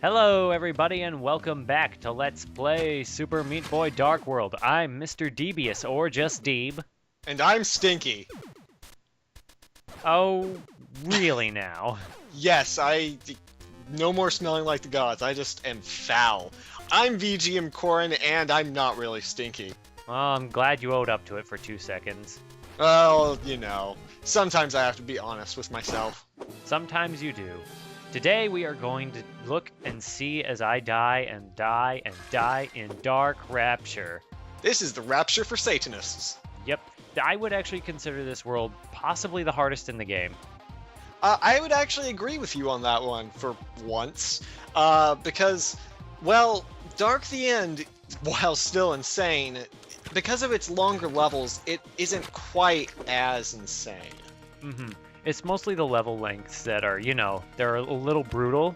Hello, everybody, and welcome back to Let's Play Super Meat Boy Dark World. I'm Mr. Devious, or just Deeb. And I'm Stinky. Oh, really now? Yes, no more smelling like the gods, I just am foul. I'm VGM Koren, and I'm not really stinky. Well, I'm glad you owed up to it for 2 seconds. Well, sometimes I have to be honest with myself. Sometimes you do. Today we are going to look and see as I die and die and die in Dark Rapture. This is the Rapture for Satanists. Yep, I would actually consider this world possibly the hardest in the game. I would actually agree with you on that one for once, because, well, Dark the End, while still insane, because of its longer levels, it isn't quite as insane. Mm-hmm. It's mostly the level lengths that are, they're a little brutal.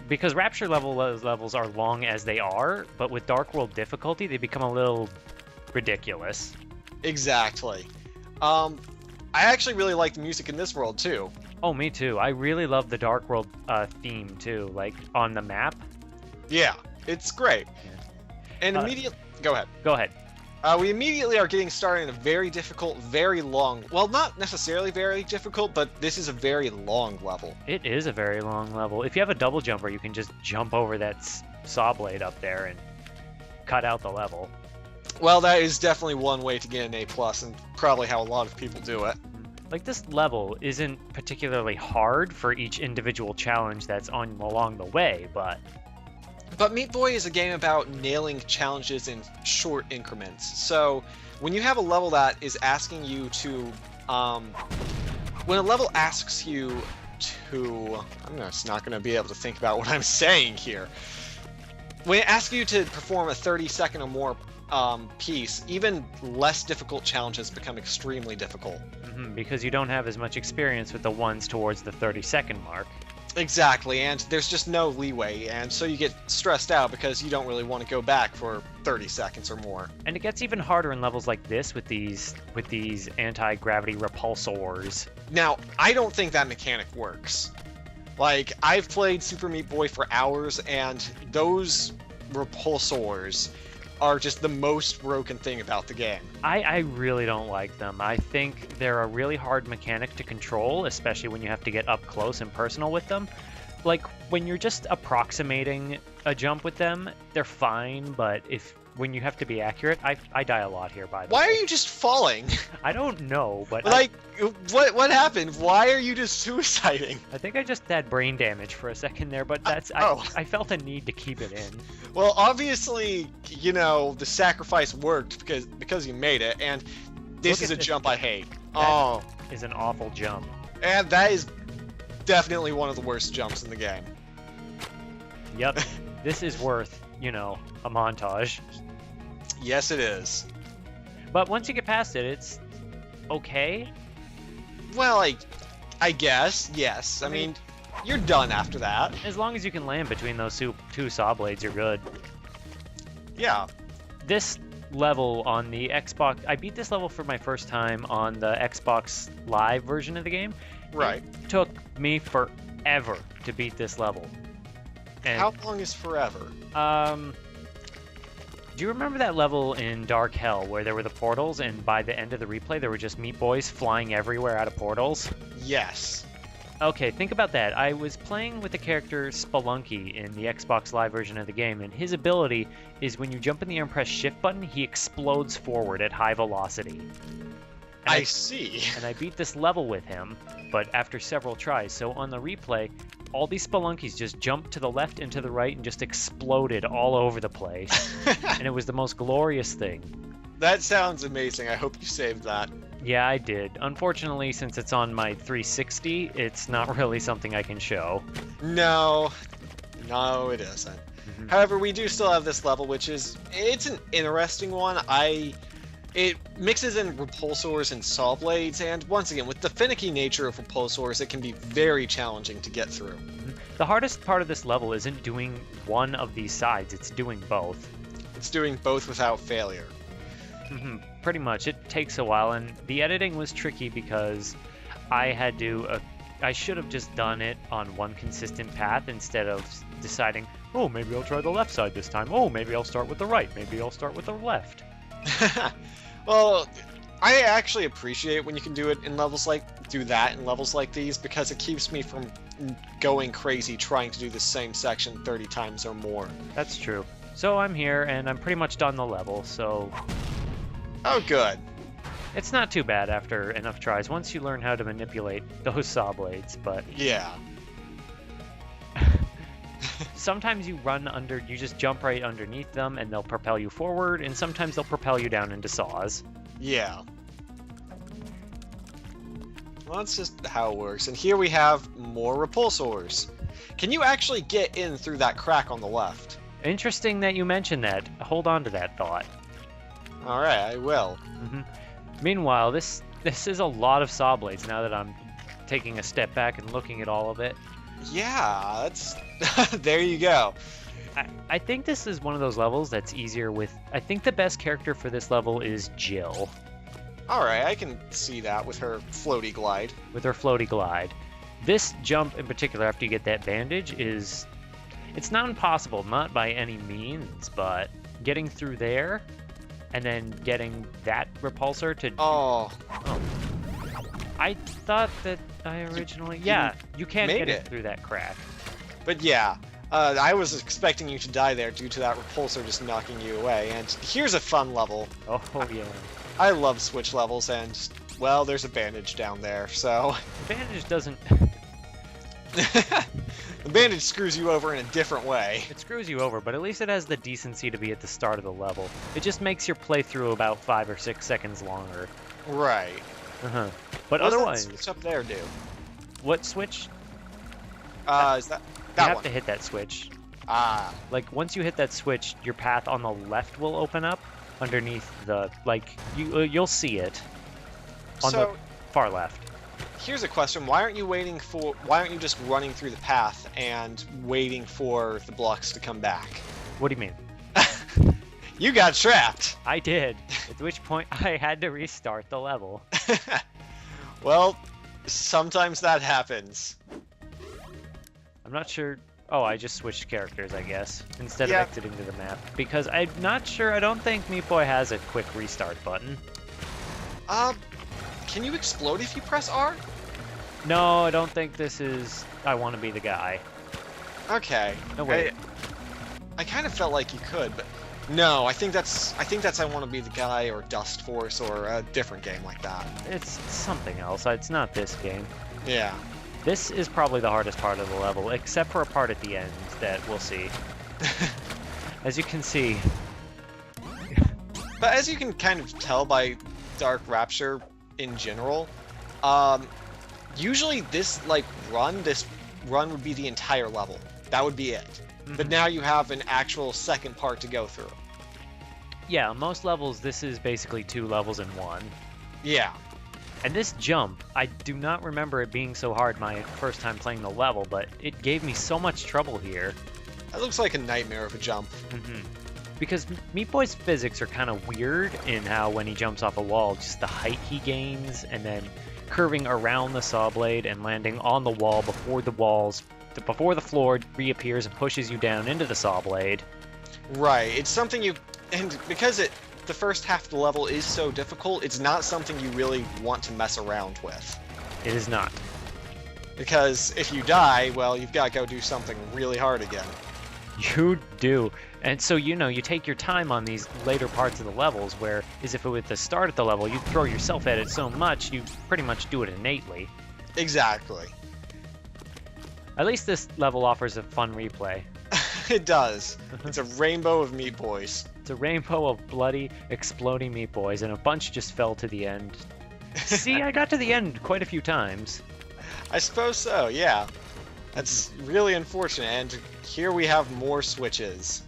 Because Rapture levels are long as they are, but with Dark World difficulty, they become a little ridiculous. Exactly. I actually really like the music in this world, too. Oh, me too. I really love the Dark World theme, too, like, on the map. Yeah, it's great. Yeah. And immediately... Go ahead. Go ahead. We immediately are getting started in a very difficult, very long... Well, not necessarily very difficult, but this is a very long level. It is a very long level. If you have a double jumper, you can just jump over that saw blade up there and cut out the level. Well, that is definitely one way to get an A+, and probably how a lot of people do it. Like, this level isn't particularly hard for each individual challenge that's along the way, but Meat Boy is a game about nailing challenges in short increments. So, when you have a level that is asking you to, when a level asks you to, I'm just not going to be able to think about what I'm saying here. When it asks you to perform a 30-second or more piece, even less difficult challenges become extremely difficult. Because you don't have as much experience with the ones towards the 30-second mark. Exactly, and there's just no leeway, and so you get stressed out because you don't really want to go back for 30 seconds or more. And it gets even harder in levels like this with these anti-gravity repulsors. Now, I don't think that mechanic works. Like, I've played Super Meat Boy for hours, and those repulsors are just the most broken thing about the game. I really don't like them. I think they're a really hard mechanic to control, especially when you have to get up close and personal with them. Like, when you're just approximating a jump with them, they're fine, but when you have to be accurate, I die a lot here, by the way. Why are you just falling? I don't know, but... Like, what happened? Why are you just suiciding? I think I just had brain damage for a second there, but that's... I felt a need to keep it in. Well, obviously, the sacrifice worked because you made it, and this is a jump I hate. That is an awful jump. And that is definitely one of the worst jumps in the game. Yep. This is worth, a montage. Yes, it is. But once you get past it, it's okay. Well, I guess, yes. I mean, you're done after that. As long as you can land between those two saw blades, you're good. Yeah. This level on the Xbox... I beat this level for my first time on the Xbox Live version of the game. Right. It took me forever to beat this level. And, how long is forever? Do you remember that level in Dark Hell where there were the portals, and by the end of the replay there were just Meat Boys flying everywhere out of portals? Yes. Okay, think about that. I was playing with the character Spelunky in the Xbox Live version of the game, and his ability is when you jump in the air and press shift button, he explodes forward at high velocity. I see. And I beat this level with him, but after several tries. So on the replay, all these Spelunkies just jumped to the left and to the right and just exploded all over the place. And it was the most glorious thing. That sounds amazing. I hope you saved that. Yeah, I did. Unfortunately, since it's on my 360, it's not really something I can show. No, it isn't. However, we do still have this level, it's an interesting one. It mixes in repulsors and saw blades, and once again, with the finicky nature of repulsors, it can be very challenging to get through. The hardest part of this level isn't doing one of these sides, it's doing both. It's doing both without failure. Pretty much. It takes a while, and the editing was tricky because I had to I should have just done it on one consistent path instead of deciding, oh, maybe I'll try the left side this time. Oh, maybe I'll start with the right. Maybe I'll start with the left. Well, I actually appreciate when you can do it in levels do that in levels like these, because it keeps me from going crazy trying to do the same section 30 times or more. That's true. So I'm here, and I'm pretty much done the level, so... Oh, good. It's not too bad after enough tries, once you learn how to manipulate those saw blades, but... Yeah. Sometimes you you just jump right underneath them, and they'll propel you forward, and sometimes they'll propel you down into saws. Yeah. Well, that's just how it works. And here we have more repulsors. Can you actually get in through that crack on the left? Interesting that you mentioned that. Hold on to that thought. Alright, I will. Meanwhile, this is a lot of saw blades now that I'm taking a step back and looking at all of it. Yeah, that's... there you go. I think this is one of those levels that's easier with... I think the best character for this level is Jill. Alright, I can see that with her floaty glide. With her floaty glide. This jump in particular, after you get that bandage, is... It's not impossible, not by any means, but getting through there, and then getting that repulsor to... Oh. I thought that I originally... you can get it through that crack. But yeah, I was expecting you to die there due to that repulsor just knocking you away. And here's a fun level. Oh, yeah. I love Switch levels, and, well, there's a bandage down there, so... The bandage doesn't... The bandage screws you over in a different way. It screws you over, but at least it has the decency to be at the start of the level. It just makes your playthrough about 5 or 6 seconds longer. Right. But what otherwise... does that switch up there do? What switch? Is that you have one? to hit that switch. Ah. Like, once you hit that switch, your path on the left will open up underneath the... Like, you'll see it on the far left. Here's a question. Why aren't you just running through the path and waiting for the blocks to come back? What do you mean? You got trapped. I did. At which point I had to restart the level. Well, sometimes that happens. I'm not sure... Oh, I just switched characters, I guess, instead of exiting to the map. Because I'm not sure, I don't think Meat Boy has a quick restart button. Can you explode if you press R? No, I don't think this is I want to be the guy. Okay. No, wait. I kind of felt like you could, but no, I think that's I want to be the guy, or Dust Force, or a different game like that. It's something else. It's not this game. Yeah. This is probably the hardest part of the level, except for a part at the end that we'll see. As you can see. But as you can kind of tell by Dark Rapture in general, usually this run would be the entire level. That would be it. But now you have an actual second part to go through. Yeah, most levels this is basically 2 levels in 1. Yeah. And this jump, I do not remember it being so hard my first time playing the level, but it gave me so much trouble here. That looks like a nightmare of a jump. Because Meat Boy's physics are kind of weird in how when he jumps off a wall, just the height he gains, and then curving around the saw blade and landing on the wall before the floor reappears and pushes you down into the saw blade. Right, it's something and because the first half of the level is so difficult, it's not something you really want to mess around with. It is not. Because if you die, well, you've got to go do something really hard again. You do. And so, you take your time on these later parts of the levels, where, as if it were at the start of the level, you throw yourself at it so much, you pretty much do it innately. Exactly. At least this level offers a fun replay. It does. It's a rainbow of Meat Boys. It's a rainbow of bloody, exploding Meat Boys, and a bunch just fell to the end. See, I got to the end quite a few times. I suppose so, yeah. That's really unfortunate, and here we have more switches.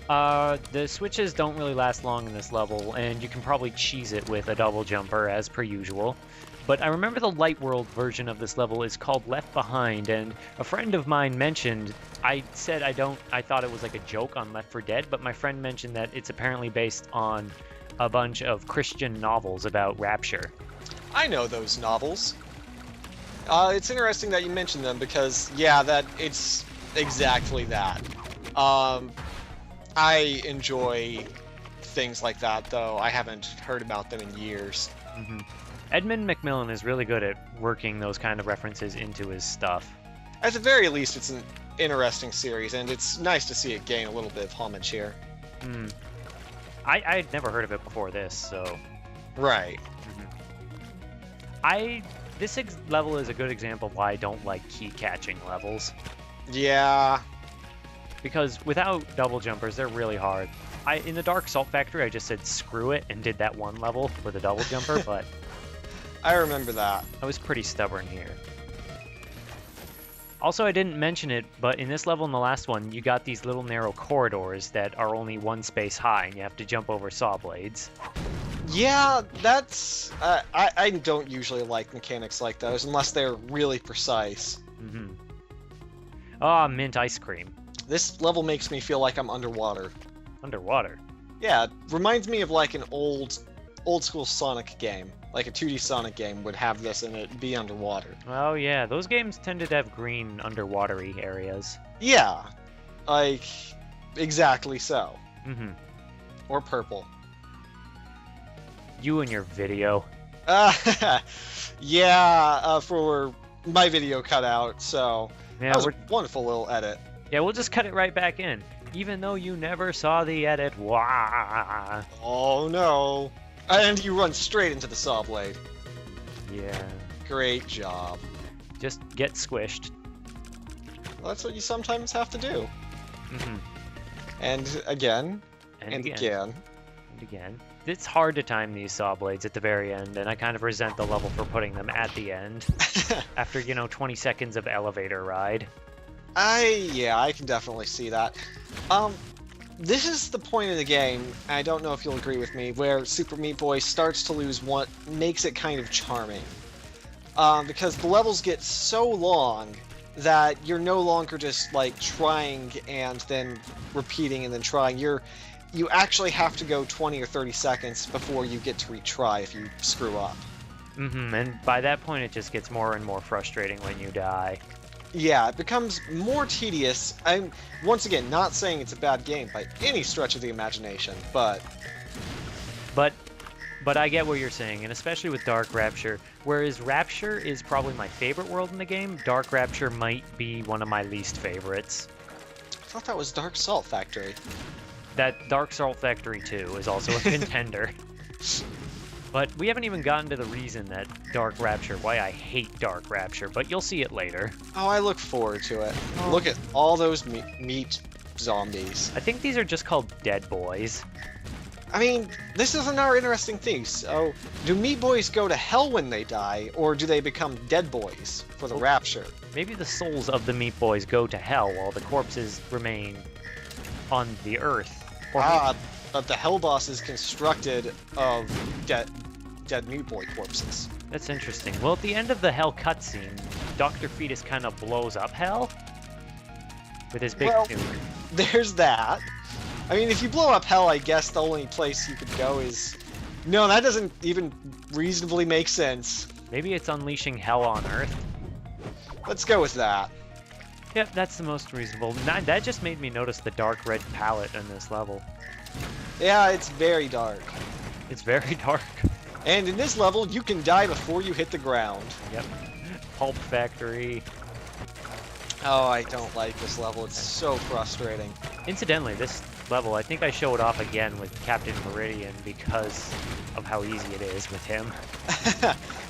The switches don't really last long in this level, and you can probably cheese it with a double jumper, as per usual. But I remember the Light World version of this level is called Left Behind, and a friend of mine mentioned, I said I thought it was like a joke on Left 4 Dead, but my friend mentioned that it's apparently based on a bunch of Christian novels about Rapture. I know those novels. It's interesting that you mentioned them because, yeah, it's exactly that. I enjoy things like that, though I haven't heard about them in years. Hmm. Edmund McMillan is really good at working those kind of references into his stuff. At the very least, it's an interesting series, and it's nice to see it gain a little bit of homage here. Hmm. I'd never heard of it before this, so... Right. This level is a good example of why I don't like key catching levels. Yeah. Because without double jumpers, they're really hard. In the Dark Salt Factory, I just said screw it and did that one level with a double jumper, but I remember that. I was pretty stubborn here. Also, I didn't mention it, but in this level and the last one, you got these little narrow corridors that are only one space high, and you have to jump over saw blades. Yeah, that's... I don't usually like mechanics like those, unless they're really precise. Mm-hmm. Ah, mint ice cream. This level makes me feel like I'm underwater. Underwater? Yeah, it reminds me of like an old school Sonic game. Like a 2D Sonic game would have this and it'd be underwater. Oh yeah, those games tended to have green, underwatery areas. Yeah, like, exactly so. Mm-hmm. Or purple. You and your video. Yeah, for my video cut out, so Yeah, that was a wonderful little edit. Yeah, we'll just cut it right back in. Even though you never saw the edit. Wah! Oh no. And you run straight into the saw blade. Yeah. Great job. Just get squished. Well, that's what you sometimes have to do. Mm-hmm. And again, And and again. again. And again. It's hard to time these saw blades at the very end, and I kind of resent the level for putting them at the end. After, 20 seconds of elevator ride. Yeah, I can definitely see that. This is the point of the game, I don't know if you'll agree with me, where Super Meat Boy starts to lose what makes it kind of charming. Because the levels get so long that you're no longer just, like, trying and then repeating and then trying. You actually have to go 20 or 30 seconds before you get to retry if you screw up. Mm-hmm, and by that point it just gets more and more frustrating when you die. Yeah, it becomes more tedious. I'm, once again, not saying it's a bad game by any stretch of the imagination, but... But I get what you're saying, and especially with Dark Rapture. Whereas Rapture is probably my favorite world in the game, Dark Rapture might be one of my least favorites. I thought that was Dark Salt Factory. That Dark Salt Factory 2 is also a contender. But we haven't even gotten to the reason that Dark Rapture, why I hate Dark Rapture, but you'll see it later. Oh, I look forward to it. Oh. Look at all those meat zombies. I think these are just called Dead Boys. I mean, this is another interesting thing. So, do Meat Boys go to hell when they die, or do they become Dead Boys for the Rapture? Maybe the souls of the Meat Boys go to hell while the corpses remain on the Earth. Or but the Hell Boss is constructed of dead Meat Boy corpses. That's interesting. Well, at the end of the Hell cutscene, Dr. Fetus kind of blows up Hell with his big nuke. There's that. I mean, if you blow up Hell, I guess the only place you could go is... No, that doesn't even reasonably make sense. Maybe it's unleashing Hell on Earth. Let's go with that. Yep, that's the most reasonable. That just made me notice the dark red palette in this level. Yeah, it's very dark. It's very dark. And in this level, you can die before you hit the ground. Yep. Pulp Factory. Oh, I don't like this level. It's so frustrating. Incidentally, this level, I think I show it off again with Captain Meridian because of how easy it is with him.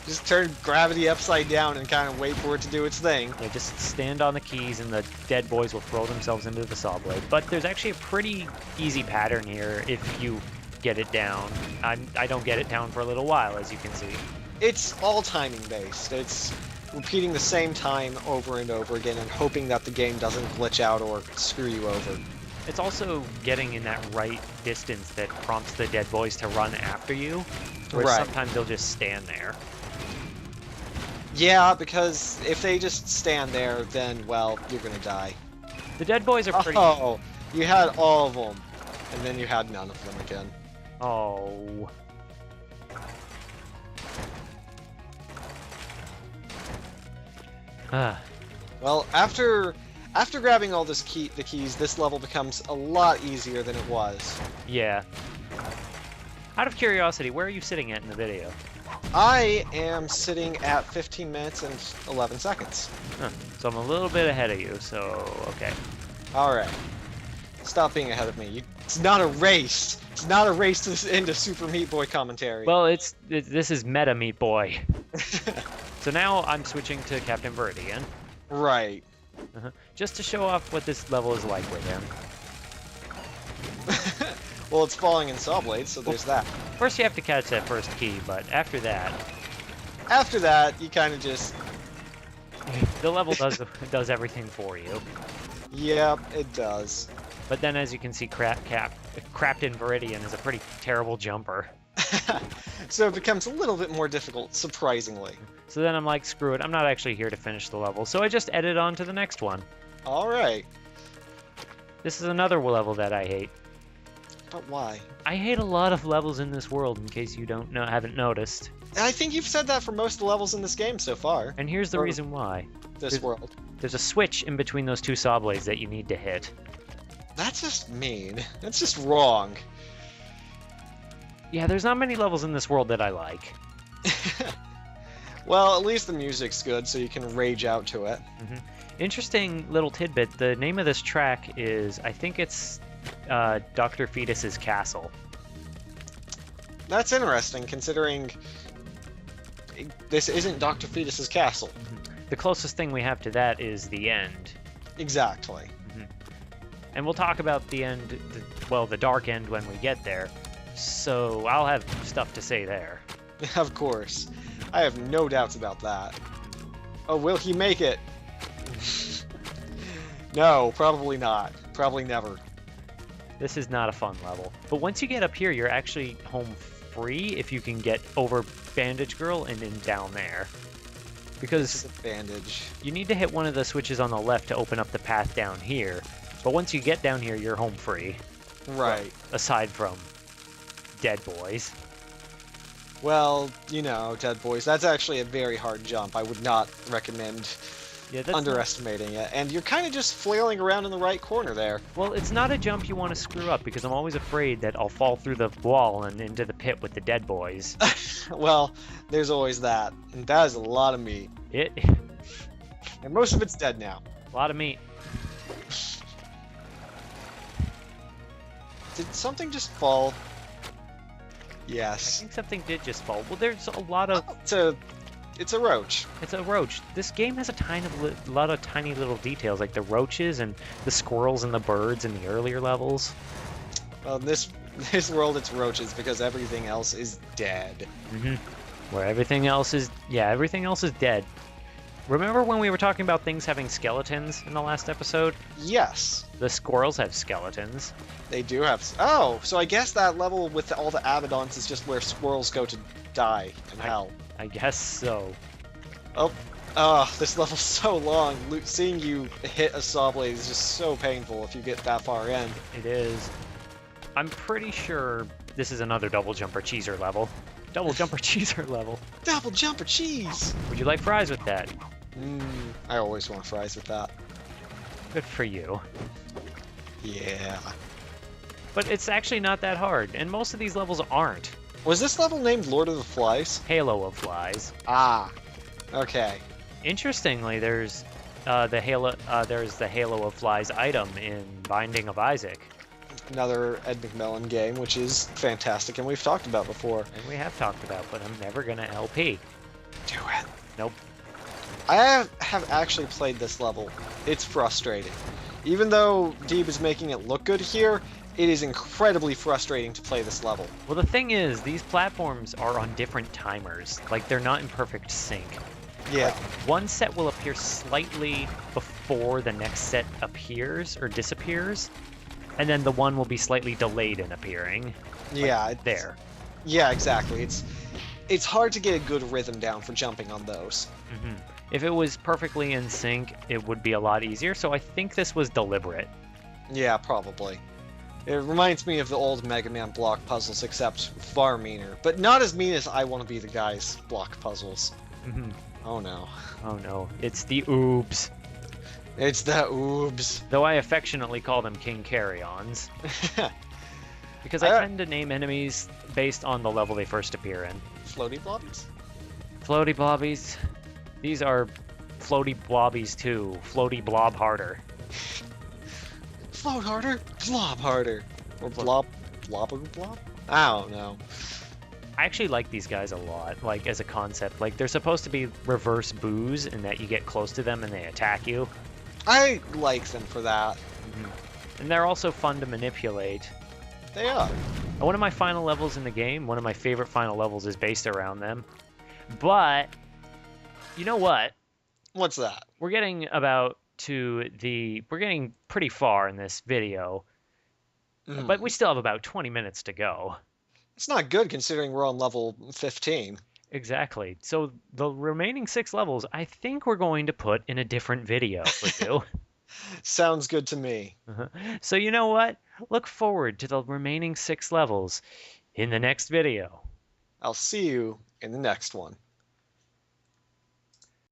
Just turn gravity upside down and kind of wait for it to do its thing. Yeah, just stand on the keys and the dead boys will throw themselves into the saw blade. But there's actually a pretty easy pattern here if you get it down. I don't get it down for a little while, as you can see. It's all timing based. It's repeating the same time over and over again and hoping that the game doesn't glitch out or screw you over. It's also getting in that right distance that prompts the dead boys to run after you, whereas Right. sometimes they'll just stand there. Yeah, because if they just stand there, then, well, you're gonna die. The dead boys are pretty... Oh, you had all of them, and then you had none of them again. Oh. Ah, Well, after grabbing all the keys, this level becomes a lot easier than it was. yeah. Out of curiosity, where are you sitting at in the video? I am sitting at 15 minutes and 11 seconds. Huh. So I'm a little bit ahead of you, so okay. Alright. Stop being ahead of me. It's not a race! It's not a race to this end of Super Meat Boy commentary. Well, this is Meta Meat Boy. So now I'm switching to Captain Viridian. Right. Just to show off what this level is like with him. Well, it's falling in Saw Blades, so there's that. First you have to catch that first key, but after that... After that, you kind of just... the level does everything for you. Yep, it does. But then as you can see, Captain Viridian is a pretty terrible jumper. So it becomes a little bit more difficult, surprisingly. So then I'm like, screw it, I'm not actually here to finish the level, so I just edit on to the next one. Alright. This is another level that I hate. But why? I hate a lot of levels in this world, in case you haven't noticed. And I think you've said that for most of the levels in this game so far. And here's the reason why. This world. There's a switch in between those two saw blades that you need to hit. That's just mean. That's just wrong. Yeah, there's not many levels in this world that I like. Well, at least the music's good, so you can rage out to it. Interesting little tidbit, the name of this track is, I think it's Dr. Fetus's Castle. That's interesting, considering this isn't Dr. Fetus's castle. The closest thing we have to that is the end. Exactly. And we'll talk about the end, the dark end when we get there. So I'll have stuff to say there. Of course. I have no doubts about that. Oh, will he make it? No, probably not. Probably never. This is not a fun level. But once you get up here, you're actually home free if you can get over Bandage Girl and then down there. Because this is a bandage. You need to hit one of the switches on the left to open up the path down here. But once you get down here, you're home free. Right. Aside from dead boys. Well, you know, dead boys, that's actually a very hard jump. I would not recommend underestimating it. And you're kind of just flailing around in the right corner there. Well, it's not a jump you want to screw up, because I'm always afraid that I'll fall through the wall and into the pit with the dead boys. Well, there's always that. And that is a lot of meat. And most of it's dead now. A lot of meat. Did something just fall? Yes. I think something did just fall. Well, there's a lot of... It's a roach. It's a roach. This game has a lot of tiny little details, like the roaches and the squirrels and the birds in the earlier levels. Well, in this world, it's roaches because everything else is dead. Where everything else is... Yeah, everything else is dead. Remember when we were talking about things having skeletons in the last episode? Yes. The squirrels have skeletons. They do have... Oh, so I guess that level with all the Abaddons is just where squirrels go to die in hell. I guess so. Oh, this level's so long. Seeing you hit a saw blade is just so painful if you get that far in. It is. I'm pretty sure this is another double jumper cheeser level. Double jumper cheeser level. Double jumper cheese! Would you like fries with that? I always want fries with that. Good for you. Yeah. But it's actually not that hard, and most of these levels aren't. Was this level named Lord of the Flies? Halo of Flies. Ah. Okay. Interestingly, there's the Halo of Flies item in Binding of Isaac. Another Ed McMillan game, which is fantastic, and we've talked about before. And we have talked about, but I'm never gonna LP. Do it. Nope. I have actually played this level. It's frustrating. Even though Deeb is making it look good here, it is incredibly frustrating to play this level. Well, the thing is, these platforms are on different timers. Like, they're not in perfect sync. Yeah. Like, one set will appear slightly before the next set appears or disappears, and then the one will be slightly delayed in appearing. Yeah. Like, there. Yeah, exactly. It's hard to get a good rhythm down for jumping on those. If it was perfectly in sync, it would be a lot easier, so I think this was deliberate. Yeah, probably. It reminds me of the old Mega Man block puzzles, except far meaner. But not as mean as I Want to Be the Guy's block puzzles. Oh no. Oh no, it's the oobs. It's the oobs. Though I affectionately call them King Carry-Ons. Because I tend to name enemies based on the level they first appear in. Floaty blobbies? Floaty blobbies. These are floaty blobbies too. Floaty blob harder. Float harder, blob harder. Or blob. I don't know. I actually like these guys a lot, like as a concept. Like they're supposed to be reverse boos in that you get close to them and they attack you. I like them for that. And they're also fun to manipulate. They are. One of my final levels in the game, one of my favorite final levels is based around them. But, you know what? What's that? We're getting we're getting pretty far in this video. But we still have about 20 minutes to go. It's not good considering we're on level 15. Exactly. So the remaining 6 levels, I think we're going to put in a different video for you. Sounds good to me. So you know what? Look forward to the remaining 6 levels in the next video. I'll see you in the next one.